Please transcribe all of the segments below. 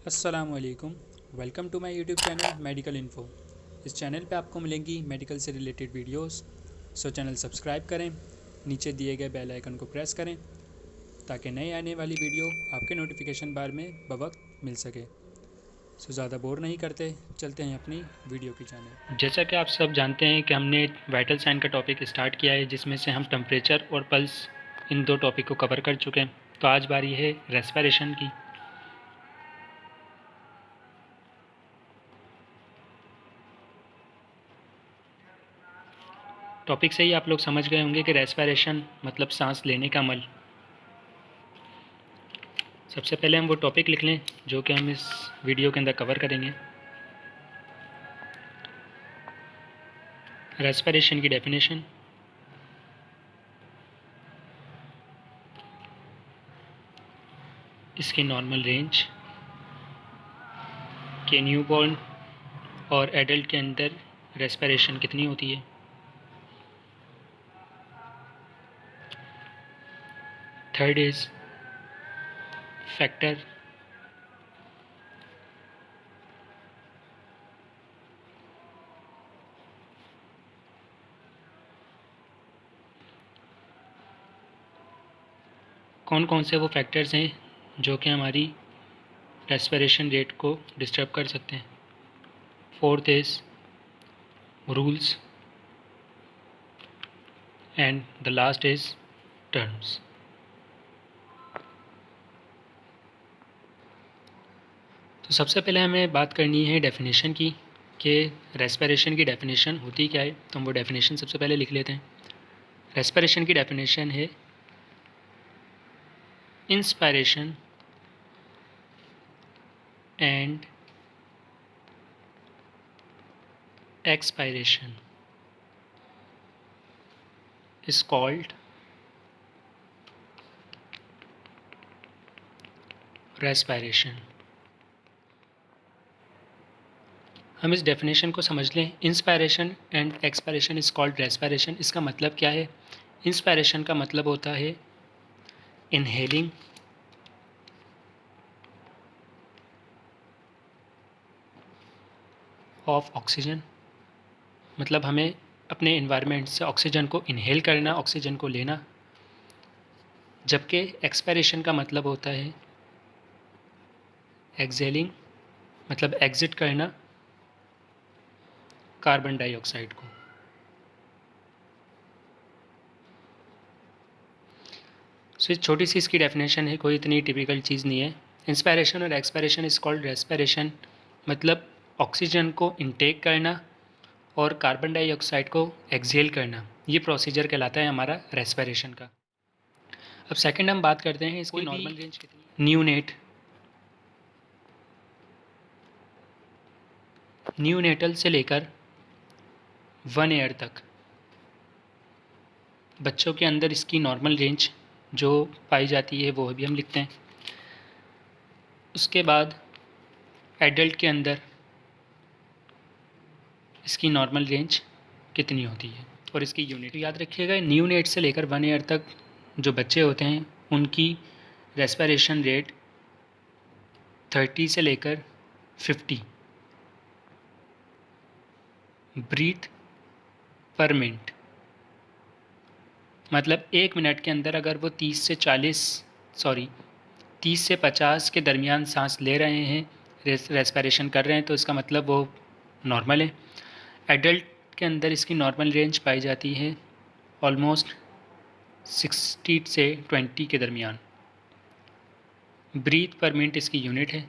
अस्सलामुअलैकुम। Welcome to my YouTube channel medical info. इस चैनल पे आपको मिलेंगी मेडिकल से related videos. So channel subscribe करें, नीचे दिए गए बेल आइकन को प्रेस करें ताकि नई आने वाली वीडियो आपके नोटिफिकेशन बार में बवक्त मिल सके। सो ज़्यादा बोर नहीं करते, चलते हैं अपनी वीडियो की जाने। जैसा कि आप सब जानते हैं कि हमने वाइटल साइन का टॉपिक स्टार्ट किया है, जिसमें से हम टेम्परेचर और पल्स इन दो टॉपिक को कवर कर चुके हैं। तो आज बारी है रेस्पिरेशन की। टॉपिक से ही आप लोग समझ गए होंगे कि रेस्पिरेशन मतलब सांस लेने का अमल। सबसे पहले हम वो टॉपिक लिख लें जो कि हम इस वीडियो के अंदर कवर करेंगे। रेस्पिरेशन की डेफिनेशन, इसकी नॉर्मल रेंज, कि न्यूबॉर्न और एडल्ट के अंदर रेस्पिरेशन कितनी होती है। थर्ड इज़ फैक्टर, कौन कौन से वो फैक्टर्स हैं जो कि हमारी रेस्पिरेशन रेट को डिस्टर्ब कर सकते हैं। Fourth is rules and the last is terms. तो सबसे पहले हमें बात करनी है डेफिनेशन की कि रेस्पिरेशन की डेफिनेशन होती क्या है। तो हम वो डेफिनेशन सबसे पहले लिख लेते हैं। रेस्पिरेशन की डेफिनेशन है inspiration and expiration is called respiration। हम इस डेफिनेशन को समझ लें। Inspiration and expiration is called respiration. इसका मतलब क्या है? इंस्पायरेशन का मतलब होता है इनहेलिंग ऑफ ऑक्सीजन, मतलब हमें अपने इन्वायरमेंट से ऑक्सीजन को इनहेल करना, ऑक्सीजन को लेना। जबकि एक्सपायरेशन का मतलब होता है एक्सहेलिंग, मतलब एग्जिट करना कार्बन डाइऑक्साइड को। सो छोटी सी इसकी डेफिनेशन है, कोई इतनी टिपिकल चीज़ नहीं है। इंस्पायरेशन और एक्सपायरेशन इज कॉल्ड रेस्पिरेशन, मतलब ऑक्सीजन को इनटेक करना और कार्बन डाइऑक्साइड को एक्सहेल करना, ये प्रोसीजर कहलाता है हमारा रेस्पिरेशन का। अब सेकंड हम बात करते हैं इसकी नॉर्मल रेंज कितनी। न्यूनेटल से लेकर 1 ईयर तक बच्चों के अंदर इसकी नॉर्मल रेंज जो पाई जाती है वो भी हम लिखते हैं। उसके बाद एडल्ट के अंदर इसकी नॉर्मल रेंज कितनी होती है और इसकी यूनिट याद रखिएगा। न्यूनेट से लेकर 1 ईयर तक जो बच्चे होते हैं उनकी रेस्पिरेशन रेट 30 से लेकर 50 ब्रीथ पर मिनट, मतलब 1 मिनट के अंदर अगर वो 30 से 50 के दरमियान सांस ले रहे हैं, रेस्पिरेशन कर रहे हैं, तो इसका मतलब वो नॉर्मल है। एडल्ट के अंदर इसकी नॉर्मल रेंज पाई जाती है ऑलमोस्ट 60 से 20 के दरमियान। ब्रीथ पर मिनट इसकी यूनिट है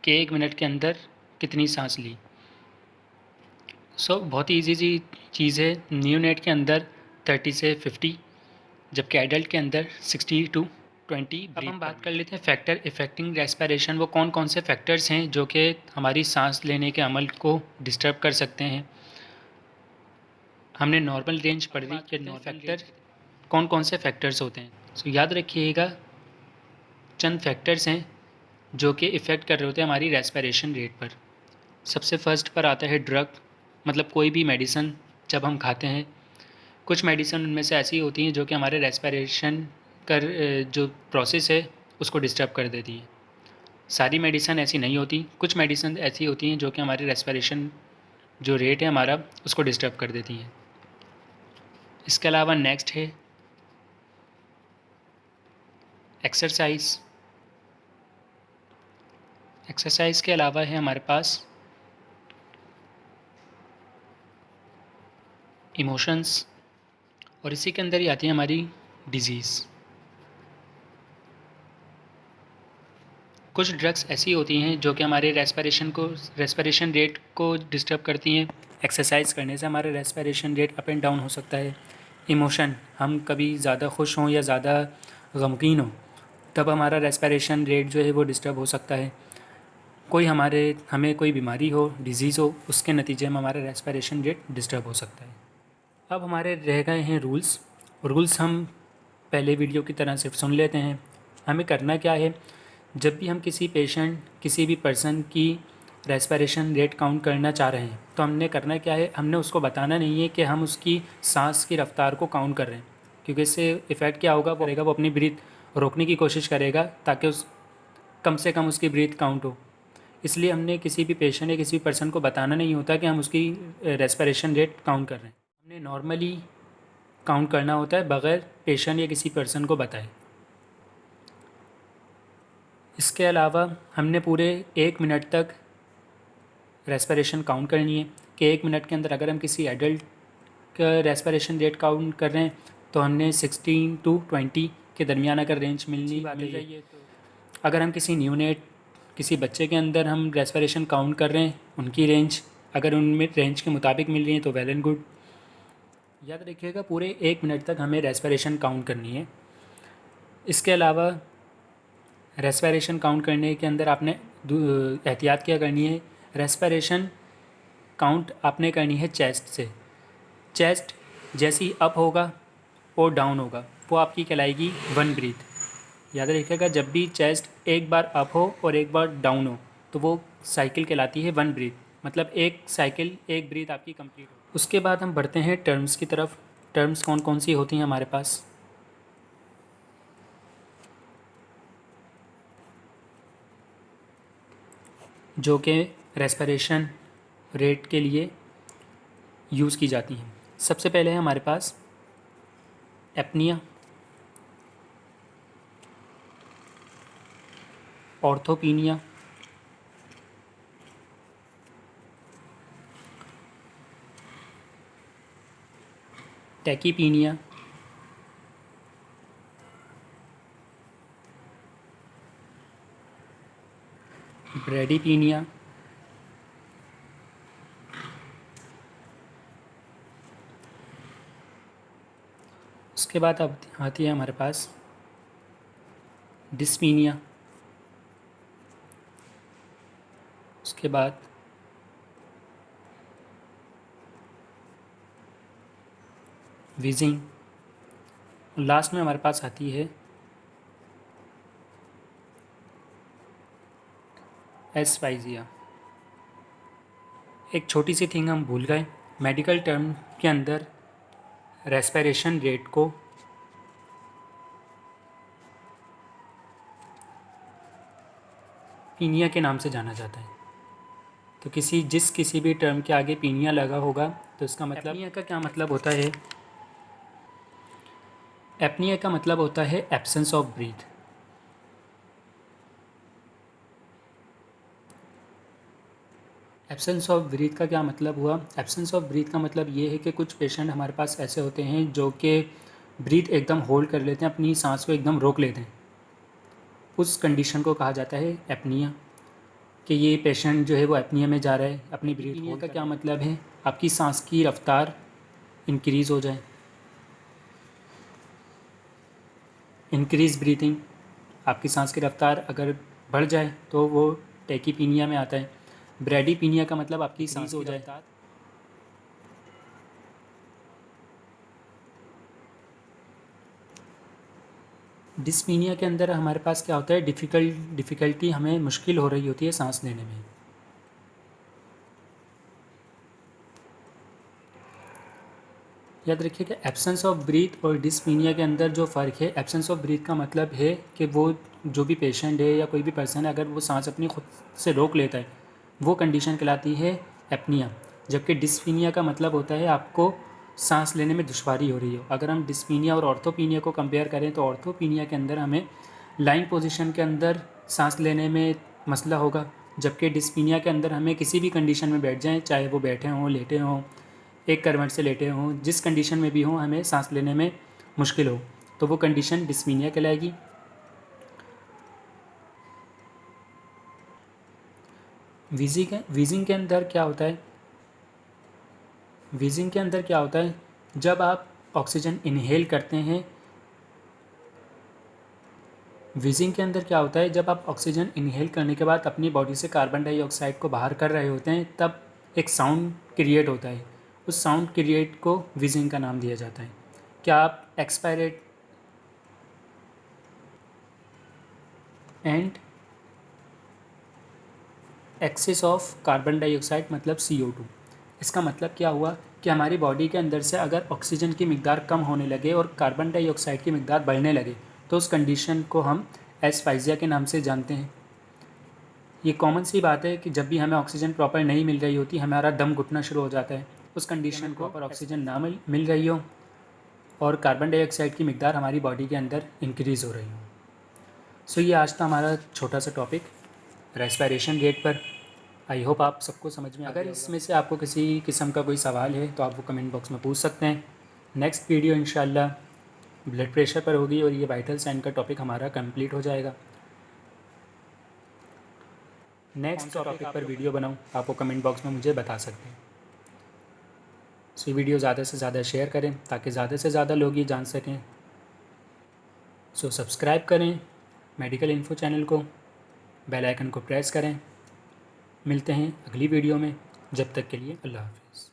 कि 1 मिनट के अंदर कितनी सांस ली। बहुत ही ईजी सी चीज़ है। न्यूनेट के अंदर 30 से 50, जबकि एडल्ट के अंदर 60 टू 20। अब हम बात कर लेते हैं फैक्टर इफेक्टिंग रेस्पिरेशन। वो कौन कौन से फैक्टर्स हैं जो कि हमारी सांस लेने के अमल को डिस्टर्ब कर सकते हैं। हमने नॉर्मल रेंज पढ़ ली कि फैक्टर कौन कौन से फैक्टर्स होते हैं। याद रखिएगा चंद फैक्टर्स हैं जो कि इफ़ेक्ट कर रहे होते हैं हमारी रेस्पिरेशन रेट पर। सबसे फर्स्ट पर आता है ड्रग, मतलब कोई भी मेडिसिन जब हम खाते हैं, कुछ मेडिसिन उनमें से ऐसी होती हैं जो कि हमारे रेस्पिरेशन कर जो प्रोसेस है उसको डिस्टर्ब कर देती है। सारी मेडिसिन ऐसी नहीं होती, कुछ मेडिसिन ऐसी होती हैं जो कि हमारी रेस्पिरेशन जो रेट है हमारा उसको डिस्टर्ब कर देती हैं। इसके अलावा नेक्स्ट है एक्सरसाइज। एक्सरसाइज के अलावा है हमारे पास इमोशंस, और इसी के अंदर ही आती है हमारी डिजीज़। कुछ ड्रग्स ऐसी होती हैं जो कि हमारे रेस्पिरेशन रेट को डिस्टर्ब करती हैं। एक्सरसाइज करने से हमारा respiration rate up and down हो सकता है। इमोशन, हम कभी ज़्यादा खुश हों या ज़्यादा गमगीन हों तब हमारा रेस्पिरेशन रेट जो है वो डिस्टर्ब हो सकता है। हमें कोई बीमारी हो, डिजीज़ हो, उसके नतीजे में हमारा रेस्पिरेशन रेट डिस्टर्ब हो सकता है। अब हमारे रह गए हैं रूल्स हम पहले वीडियो की तरह सिर्फ सुन लेते हैं। हमें करना क्या है, जब भी हम किसी भी पर्सन की रेस्पिरेशन रेट काउंट करना चाह रहे हैं तो हमने करना क्या है, हमने उसको बताना नहीं है कि हम उसकी सांस की रफ़्तार को काउंट कर रहे हैं, क्योंकि इससे इफ़ेक्ट क्या होगा, वो अपनी ब्रीथ रोकने की कोशिश करेगा ताकि कम से कम उसकी ब्रीथ काउंट हो। इसलिए हमने किसी भी पेशेंट या किसी भी पर्सन को बताना नहीं होता कि हम उसकी रेस्पिरेशन रेट काउंट कर रहे हैं। हमने नॉर्मली काउंट करना होता है बग़ैर पेशेंट या किसी पर्सन को बताए। इसके अलावा हमने पूरे 1 मिनट तक रेस्पिरेशन काउंट करनी है कि 1 मिनट के अंदर अगर हम किसी एडल्ट का रेस्पिरेशन रेट काउंट कर रहे हैं तो हमने 16 to 20 के दरमियान अगर रेंज मिल जाइए। तो अगर हम किसी बच्चे के अंदर हम रेस्पिरेशन काउंट कर रहे हैं, उनकी रेंज अगर उनमें रेंज के मुताबिक मिल रही है तो वेल एंड गुड। याद रखिएगा पूरे 1 मिनट तक हमें रेस्पिरेशन काउंट करनी है। इसके अलावा रेस्पिरेशन काउंट करने के अंदर आपने एहतियात क्या करनी है, रेस्पिरेशन काउंट आपने करनी है चेस्ट से। चेस्ट जैसे ही अप होगा और डाउन होगा वो आपकी कहलाएगी 1 ब्रीथ। याद रखिएगा जब भी चेस्ट एक बार अप हो और एक बार डाउन हो तो वो साइकिल कहलाती है 1 ब्रीथ, मतलब एक साइकिल 1 ब्रीथ आपकी कंप्लीट हो। उसके बाद हम बढ़ते हैं टर्म्स की तरफ। टर्म्स कौन कौन सी होती हैं हमारे पास, जो कि रेस्पिरेशन रेट के लिए यूज़ की जाती हैं। सबसे पहले है हमारे पास एपनिया, ऑर्थोपीनिया, टैकीपीनिया, ब्रेडीपीनिया, उसके बाद अब आती है हमारे पास डिस्पीनिया, उसके बाद विजिंग, लास्ट में हमारे पास आती है एस्पाइजिया। एक छोटी सी थिंग हम भूल गए, मेडिकल टर्म के अंदर रेस्पिरेशन रेट को पीनिया के नाम से जाना जाता है। तो किसी भी टर्म के आगे पीनिया लगा होगा तो इसका मतलब एपनिया का क्या मतलब होता है, एपनिया का मतलब होता है absence of breath. Absence of breath का क्या मतलब हुआ, एब्सेंस ऑफ ब्रीथ का मतलब ये है कि कुछ पेशेंट हमारे पास ऐसे होते हैं जो कि ब्रीथ एकदम होल्ड कर लेते हैं, अपनी सांस को एकदम रोक लेते हैं। उस कंडीशन को कहा जाता है एपनिया, कि ये पेशेंट जो है वो एपनिया में जा रहा है, अपनी ब्रीथ होल्ड का क्या मतलब है, आपकी सांस की रफ्तार इंक्रीज़ हो जाए, इंक्रीज़ ब्रीथिंग, आपकी सांस की रफ्तार अगर बढ़ जाए तो वो टैकीपीनिया में आता है। ब्रेडीपीनिया का मतलब आपकी सांस हो जाए। डिस्पीनिया के अंदर हमारे पास क्या होता है, डिफ़िकल्टी, हमें मुश्किल हो रही होती है सांस लेने में। याद रखिए कि एब्सेंस ऑफ ब्रीथ और डिस्पीनिया के अंदर जो फ़र्क है, एब्सेंस ऑफ ब्रीथ का मतलब है कि वो जो भी पेशेंट है या कोई भी पर्सन है, अगर वो सांस अपनी खुद से रोक लेता है, वो कंडीशन कहलाती है एपनिया। जबकि डिस्फीनिया का मतलब होता है आपको सांस लेने में दुश्वारी हो रही हो। अगर हम डिस्फीनिया और ऑर्थोपीनिया को कंपेयर करें तो ऑर्थोपीनिया के अंदर हमें लाइन पोजीशन के अंदर सांस लेने में मसला होगा, जबकि डिस्फीनिया के अंदर हमें किसी भी कंडीशन में बैठ जाएं, चाहे वो बैठे हों, लेटे हों, एक करवट से लेटे हों, जिस कंडीशन में भी हों, हमें सांस लेने में मुश्किल हो, तो वो कंडीशन डिस्फीनिया कहलाएगी। वीजिंग के अंदर क्या होता है? वीजिंग के अंदर क्या होता है? जब आप ऑक्सीजन इनहेल करते हैं, वीजिंग के अंदर क्या होता है? जब आप ऑक्सीजन इनहेल करने के बाद अपनी बॉडी से कार्बन डाइऑक्साइड को बाहर कर रहे होते हैं, तब एक साउंड क्रिएट होता है। उस साउंड क्रिएट को वीजिंग का नाम दिया जाता है। क्या आप expirate and excess of carbon dioxide मतलब CO2, इसका मतलब क्या हुआ कि हमारी बॉडी के अंदर से अगर ऑक्सीजन की मिकदार कम होने लगे और कार्बन डाइऑक्साइड की मिकदार बढ़ने लगे, तो उस कंडीशन को हम एस्फाइजिया के नाम से जानते हैं। ये कॉमन सी बात है कि जब भी हमें ऑक्सीजन प्रॉपर नहीं मिल रही होती, हमारा दम घुटना शुरू हो जाता है। उस कंडीशन को प्रॉपर ऑक्सीजन ना मिल रही हो और कार्बन डाइऑक्साइड की मिकदार हमारी बॉडी के अंदर इंक्रीज़ हो रही हो। सो ये आज था हमारा छोटा सा टॉपिक रेस्पिरेशन रेट पर। आई होप आप सबको समझ में। अगर इसमें से आपको किसी किस्म का कोई सवाल है तो आप वो कमेंट बॉक्स में पूछ सकते हैं। नेक्स्ट वीडियो इंशाल्लाह ब्लड प्रेशर पर होगी और ये वाइटल साइन का टॉपिक हमारा कंप्लीट हो जाएगा। नेक्स्ट टॉपिक पर वीडियो बनाऊँ आप वो कमेंट बॉक्स में मुझे बता सकते हैं। सो वीडियो ज़्यादा से ज़्यादा शेयर करें ताकि ज़्यादा से ज़्यादा लोग ये जान सकें। सो सब्सक्राइब करें मेडिकल इन्फो चैनल को, बेल आइकन को प्रेस करें। मिलते हैं अगली वीडियो में, जब तक के लिए अल्लाह हाफ़िज़।